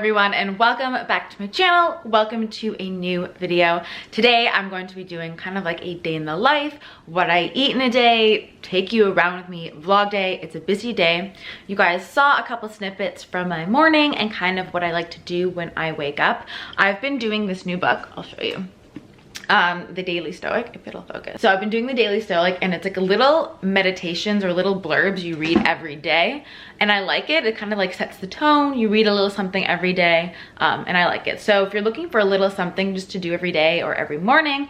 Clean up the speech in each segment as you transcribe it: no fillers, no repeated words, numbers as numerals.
everyone, and welcome back to my channel. Welcome to a new video. Today I'm going to be doing kind of like a day in the life, what I eat in a day, take you around with me vlog day. It's a busy day. You guys saw a couple snippets from my morning and kind of what I like to do when I wake up. I've been doing this new book, I'll show you. The Daily Stoic, if it'll focus. So I've been doing the Daily Stoic, and it's like a little meditations or little blurbs you read every day, and I like it. It kind of like sets the tone. You read a little something every day, and I like it. So if you're looking for a little something just to do every day or every morning,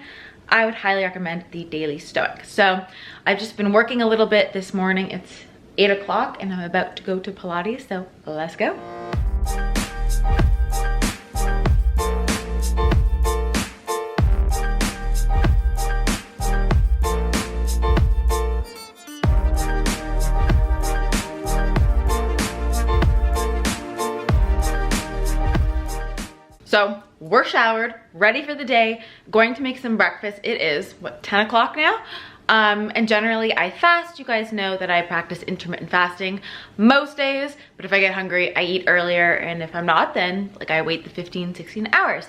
I would highly recommend the Daily Stoic. So I've just been working a little bit this morning. It's 8 o'clock and I'm about to go to Pilates, so let's go. So we're showered, ready for the day, going to make some breakfast. It is, what, 10 o'clock now? And generally I fast. You guys know that I practice intermittent fasting most days, but if I get hungry, I eat earlier, and if I'm not, then like I wait the 15, 16 hours.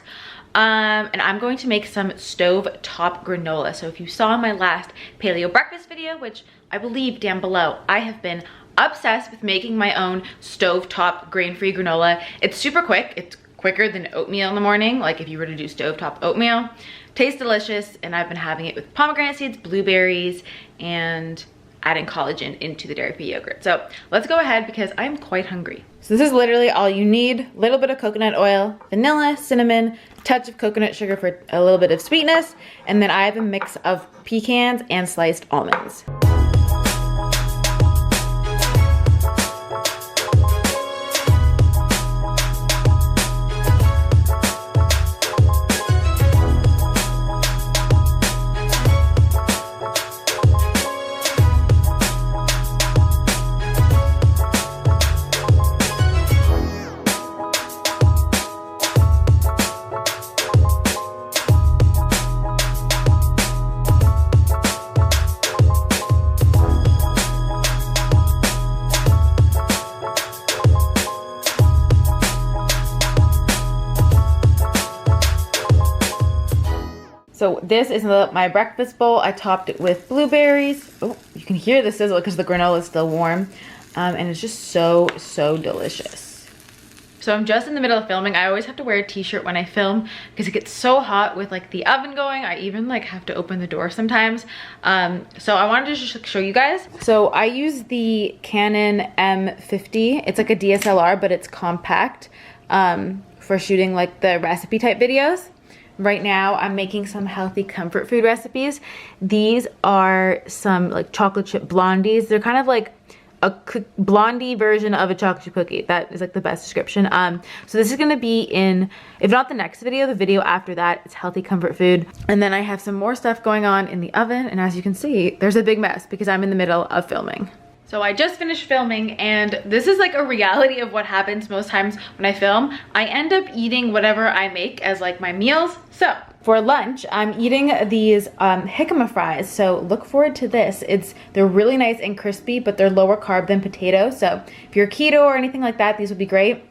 And I'm going to make some stove top granola. So if you saw my last paleo breakfast video, which I believe down below, I have been obsessed with making my own stove top grain-free granola. It's super quick. It's quicker than oatmeal in the morning, like if you were to do stovetop oatmeal. Tastes delicious, and I've been having it with pomegranate seeds, blueberries, and adding collagen into the dairy-free yogurt. So let's go ahead because I'm quite hungry. So this is literally all you need. A little bit of coconut oil, vanilla, cinnamon, touch of coconut sugar for a little bit of sweetness, and then I have a mix of pecans and sliced almonds. So this is my breakfast bowl. I topped it with blueberries. Oh, you can hear the sizzle because the granola is still warm. And it's just so delicious. So I'm just in the middle of filming. I always have to wear a t-shirt when I film because it gets so hot with like the oven going. I even like have to open the door sometimes. So I wanted to just show you guys. So I use the Canon M50. It's like a DSLR, but it's compact for shooting like the recipe type videos. Right now I'm making some healthy comfort food recipes. These are some like chocolate chip blondies. They're kind of like a blondie version of a chocolate chip cookie. That is like the best description. So this is gonna be in, if not the next video, the video after that. It's healthy comfort food. And then I have some more stuff going on in the oven, and as you can see, there's a big mess because I'm in the middle of filming. So I just finished filming, and this is like a reality of what happens most times when I film. I end up eating whatever I make as like my meals. So for lunch, I'm eating these jicama fries. So look forward to this. They're really nice and crispy, but they're lower carb than potatoes. So if you're keto or anything like that, these would be great.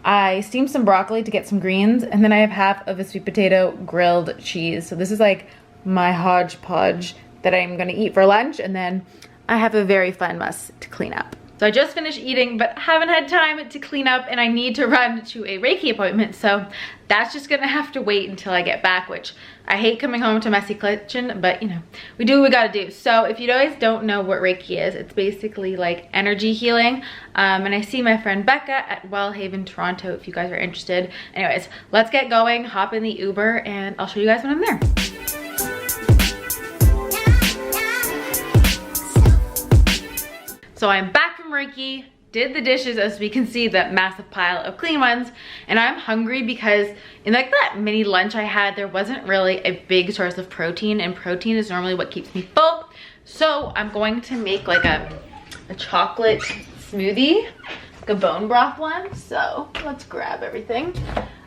I steamed some broccoli to get some greens, and then I have half of a sweet potato grilled cheese. So this is like my hodgepodge that I'm gonna eat for lunch, and then I have a very fun mess to clean up. So I just finished eating, but haven't had time to clean up, and I need to run to a Reiki appointment. So that's just gonna have to wait until I get back, which I hate coming home to a messy kitchen, but you know, we do what we gotta do. So if you guys don't know what Reiki is, it's basically like energy healing. And I see my friend Becca at Wellhaven, Toronto, if you guys are interested. Anyways, let's get going, hop in the Uber, and I'll show you guys when I'm there. So I'm back from Reiki, did the dishes, as we can see that massive pile of clean ones, and I'm hungry because in like that mini lunch I had, there wasn't really a big source of protein, and protein is normally what keeps me full. So I'm going to make like a chocolate smoothie, like a bone broth one. So let's grab everything.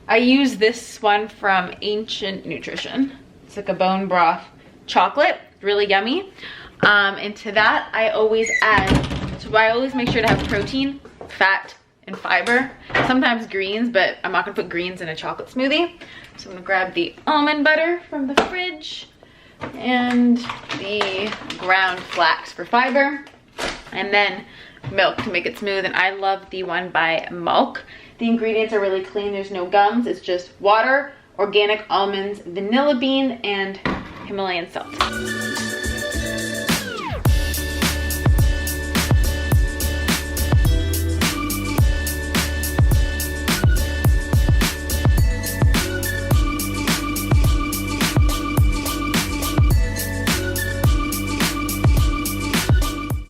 I use this one from Ancient Nutrition. It's like a bone broth chocolate, really yummy. And to that I always add, so I always make sure to have protein, fat, and fiber. Sometimes greens, but I'm not gonna put greens in a chocolate smoothie. So I'm gonna grab the almond butter from the fridge and the ground flax for fiber, and then milk to make it smooth. And I love the one by Milk. The ingredients are really clean. There's no gums. It's just water, organic almonds, vanilla bean, and Himalayan salt.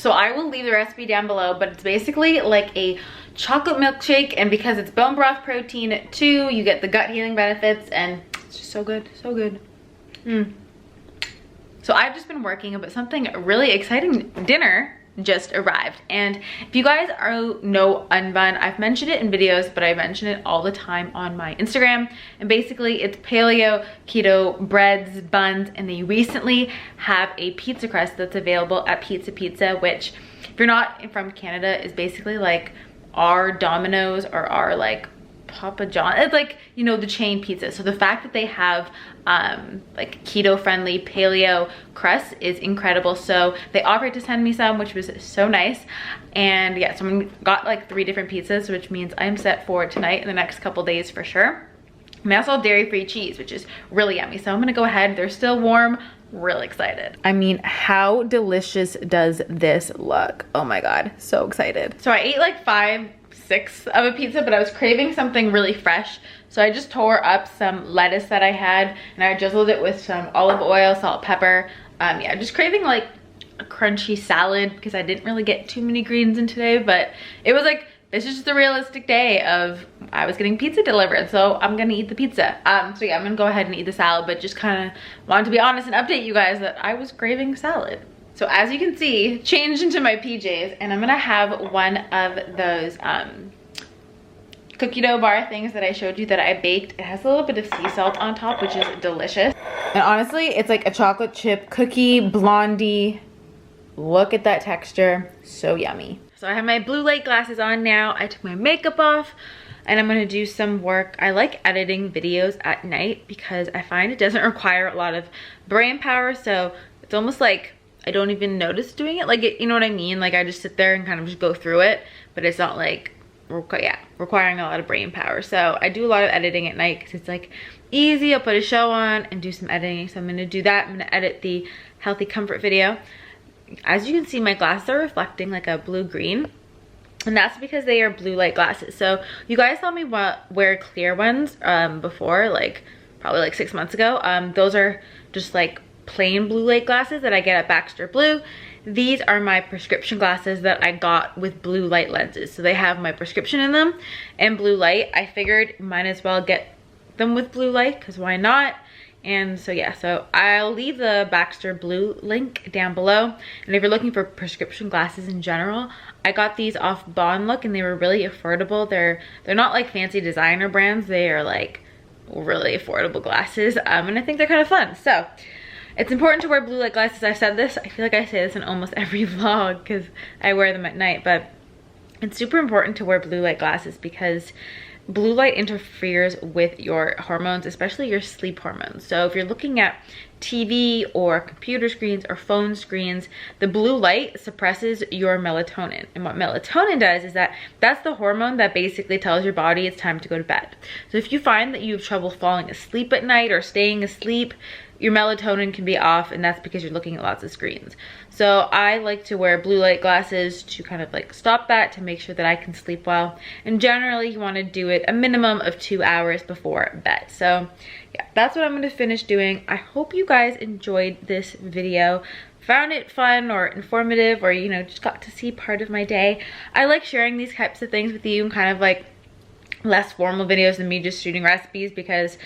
So I will leave the recipe down below, but it's basically like a chocolate milkshake, and because it's bone broth protein too, you get the gut healing benefits, and it's just so good, so good. So I've just been working, but something really exciting, dinner just arrived. And if you guys know Unbun, I've mentioned it in videos, but I mention it all the time on my Instagram. And basically it's paleo, keto breads, buns, and they recently have a pizza crust that's available at Pizza Pizza, which if you're not from Canada is basically like our Domino's or our like Papa John. It's like, you know, the chain pizza. So the fact that they have like keto friendly paleo crust is incredible. So they offered to send me some, which was so nice. And yeah, so I got like 3 different pizzas, which means I'm set for tonight and the next couple days for sure. And I also have dairy-free cheese, which is really yummy. So I'm gonna go ahead, they're still warm, really excited. I mean, how delicious does this look? Oh my God, so excited. So I ate like 5-6 of a pizza, but I was craving something really fresh. So I just tore up some lettuce that I had and I drizzled it with some olive oil, salt, pepper. Yeah, just craving like a crunchy salad because I didn't really get too many greens in today, but it was like, this is just a realistic day of I was getting pizza delivered, so I'm gonna eat the pizza. So yeah, I'm gonna go ahead and eat the salad, but just kind of wanted to be honest and update you guys that I was craving salad. So as you can see, changed into my PJs, and I'm gonna have one of those cookie dough bar things that I showed you that I baked. It has a little bit of sea salt on top, which is delicious. And honestly, it's like a chocolate chip cookie blondie. Look at that texture, so yummy. So I have my blue light glasses on now. I took my makeup off and I'm gonna do some work. I like editing videos at night because I find it doesn't require a lot of brain power. So it's almost like I don't even notice doing it. Like, you know what I mean? Like I just sit there and kind of just go through it, but it's not like, requiring a lot of brain power. So I do a lot of editing at night because it's like easy. I'll put a show on and do some editing. So I'm gonna do that. I'm gonna edit the healthy comfort video. As you can see, my glasses are reflecting like a blue-green, and that's because they are blue light glasses. So you guys saw me wear clear ones before, like probably like 6 months ago. Those are just like plain blue light glasses that I get at Baxter Blue. These are my prescription glasses that I got with blue light lenses. So they have my prescription in them and blue light. I figured might as well get them with blue light because why not? And so yeah, so I'll leave the Baxter Blue link down below. And if you're looking for prescription glasses in general, I got these off Bond Look and they were really affordable. They're not like fancy designer brands. They are like really affordable glasses, and I think they're kind of fun. So it's important to wear blue light glasses. I've said this, I feel like I say this in almost every vlog because I wear them at night, but it's super important to wear blue light glasses because blue light interferes with your hormones, especially your sleep hormones. So if you're looking at TV or computer screens or phone screens, the blue light suppresses your melatonin. And what melatonin does is that's the hormone that basically tells your body it's time to go to bed. So if you find that you have trouble falling asleep at night or staying asleep, your melatonin can be off, and that's because you're looking at lots of screens. So I like to wear blue light glasses to kind of like stop that, to make sure that I can sleep well. And generally you want to do it a minimum of 2 hours before bed. So yeah, that's what I'm going to finish doing. I hope you guys enjoyed this video, found it fun or informative, or, you know, just got to see part of my day. I like sharing these types of things with you and kind of like less formal videos than me just shooting recipes, because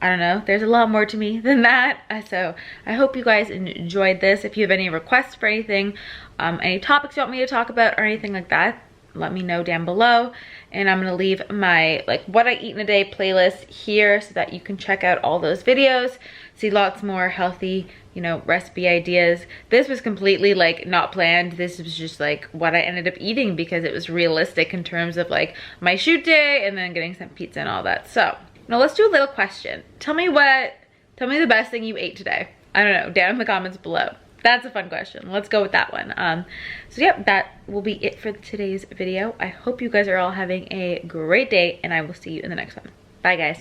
I don't know, there's a lot more to me than that. So I hope you guys enjoyed this. If you have any requests for anything, any topics you want me to talk about or anything like that, let me know down below. And I'm gonna leave my like what I eat in a day playlist here so that you can check out all those videos, see lots more healthy, you know, recipe ideas. This was completely like not planned. This was just like what I ended up eating because it was realistic in terms of like my shoot day and then getting some pizza and all that. So now let's do a little question. Tell me the best thing you ate today. I don't know, down in the comments below. That's a fun question. Let's go with that one. So yep, that will be it for today's video. I hope you guys are all having a great day, and I will see you in the next one. Bye guys.